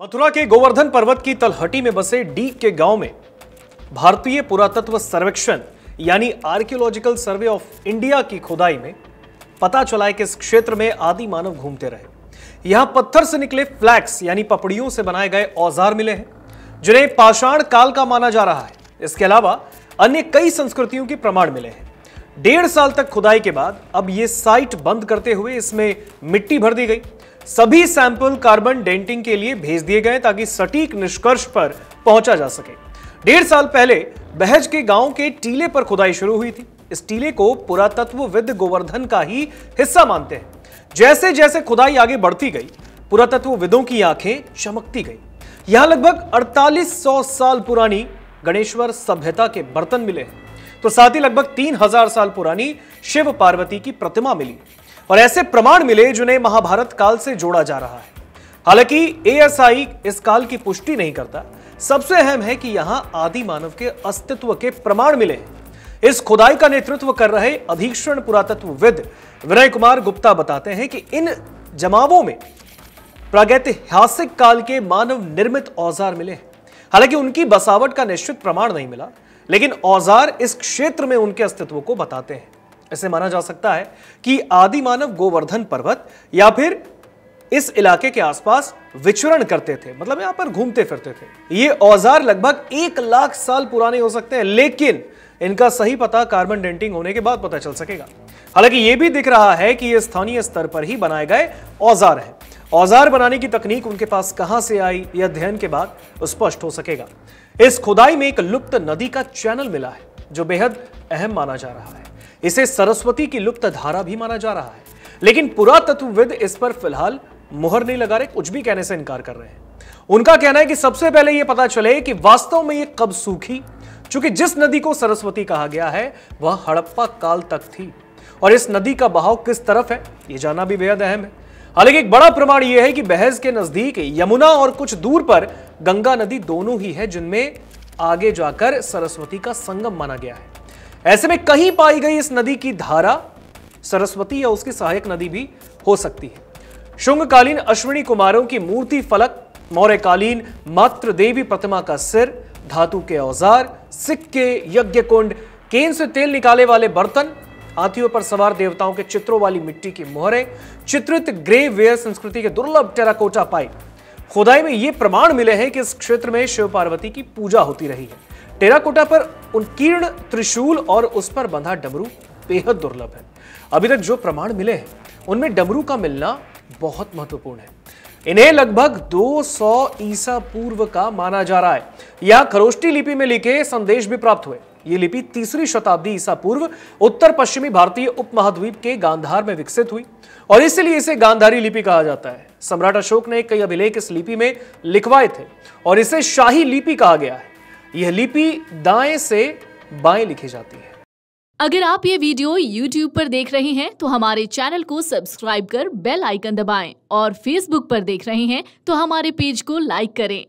मथुरा के गोवर्धन पर्वत की तलहटी में बसे डीग के गांव में भारतीय पुरातत्व सर्वेक्षण यानी आर्कियोलॉजिकल सर्वे ऑफ इंडिया की खुदाई में पता चला है कि इस क्षेत्र में आदि मानव घूमते रहे। यहां पत्थर से निकले फ्लैक्स यानी पपड़ियों से बनाए गए औजार मिले हैं, जिन्हें पाषाण काल का माना जा रहा है। इसके अलावा अन्य कई संस्कृतियों के प्रमाण मिले हैं। 1.5 साल तक खुदाई के बाद अब यह साइट बंद करते हुए इसमें मिट्टी भर दी गई। सभी सैंपल कार्बन डेंटिंग के लिए भेज दिए गए ताकि सटीक निष्कर्ष पर पहुंचा जा सके। 1.5 साल पहले बहज के गांव के टीले पर खुदाई शुरू हुई थी। इस टीले को पुरातत्वविद गोवर्धन का ही हिस्सा मानते हैं। जैसे जैसे खुदाई आगे बढ़ती गई, पुरातत्वविदों की आंखें चमकती गई। यहां लगभग 4800 साल पुरानी गणेश्वर सभ्यता के बर्तन मिले हैं, तो साथ ही लगभग 3000 साल पुरानी शिव पार्वती की प्रतिमा मिली और ऐसे प्रमाण मिले जिन्हें महाभारत काल से जोड़ा जा रहा है। हालांकि एएसआई इस काल की पुष्टि नहीं करता। सबसे अहम है कि यहां आदि मानव के अस्तित्व के प्रमाण मिले हैं। इस खुदाई का नेतृत्व कर रहे अधीक्षण पुरातत्वविद विनय कुमार गुप्ता बताते हैं कि इन जमावों में प्रागैतिहासिक काल के मानव निर्मित औजार मिले हैं। हालांकि उनकी बसावट का निश्चित प्रमाण नहीं मिला, लेकिन औजार इस क्षेत्र में उनके अस्तित्व को बताते हैं। ऐसे माना जा सकता है कि आदि मानव गोवर्धन पर्वत या फिर इस इलाके के आसपास विचरण करते थे, मतलब यहां पर घूमते फिरते थे। ये औजार लगभग 1 लाख साल पुराने हो सकते हैं, लेकिन इनका सही पता कार्बन डेंटिंग होने के बाद पता चल सकेगा। हालांकि यह भी दिख रहा है कि ये स्थानीय स्तर पर ही बनाए गए औजार हैं। औजार बनाने की तकनीक उनके पास कहां से आई, यह अध्ययन के बाद स्पष्ट हो सकेगा। इस खुदाई में एक लुप्त नदी का चैनल मिला है, जो बेहद अहम माना जा रहा है। इसे सरस्वती की लुप्त धारा भी माना जा रहा है, लेकिन पुरातत्वविद इस पर फिलहाल मुहर नहीं लगा रहे, कुछ भी कहने से इनकार कर रहे हैं। उनका कहना है कि सबसे पहले यह पता चले कि वास्तव में यह कब सूखी, क्योंकि जिस नदी को सरस्वती कहा गया है वह हड़प्पा काल तक थी, और इस नदी का बहाव किस तरफ है यह जानना भी बेहद अहम है। हालांकि एक बड़ा प्रमाण यह है कि बहज के नजदीक यमुना और कुछ दूर पर गंगा नदी दोनों ही है, जिनमें आगे जाकर सरस्वती का संगम माना गया है। ऐसे में कहीं पाई गई इस नदी की धारा सरस्वती या उसकी सहायक नदी भी हो सकती है। शुंगकालीन अश्विनी कुमारों की मूर्ति फलक, मौर्यकालीन मातृ देवी प्रतिमा का सिर, धातु के औजार, सिक्के, यज्ञ कुंड, केन से तेल निकाले वाले बर्तन, हाथियों पर सवार देवताओं के चित्रों वाली मिट्टी की मोहरें, चित्रित ग्रे वेयर संस्कृति के दुर्लभ टेराकोटा पाइप। खुदाई में ये प्रमाण मिले हैं कि इस क्षेत्र में शिव पार्वती की पूजा होती रही है। टेराकोटा पर उत्कीर्ण त्रिशूल और उस पर बंधा डमरू बेहद दुर्लभ है। अभी तक जो प्रमाण मिले हैं उनमें डमरू का मिलना बहुत महत्वपूर्ण है। इन्हें लगभग 200 ईसा पूर्व का माना जा रहा है। यहां खरोष्टी लिपि में लिखे संदेश भी प्राप्त हुए। यह लिपि 3री शताब्दी ईसा पूर्व उत्तर पश्चिमी भारतीय उपमहाद्वीप के गांधार में विकसित हुई और इसलिए इसे गांधारी लिपि कहा जाता है। सम्राट अशोक ने कई अभिलेख इस लिपि में लिखवाए थे और इसे शाही लिपि कहा गया है। यह लिपि दाएं से बाएं लिखी जाती है। अगर आप ये वीडियो YouTube पर देख रहे हैं तो हमारे चैनल को सब्सक्राइब कर बेल आइकन दबाएं और Facebook पर देख रहे हैं तो हमारे पेज को लाइक करें।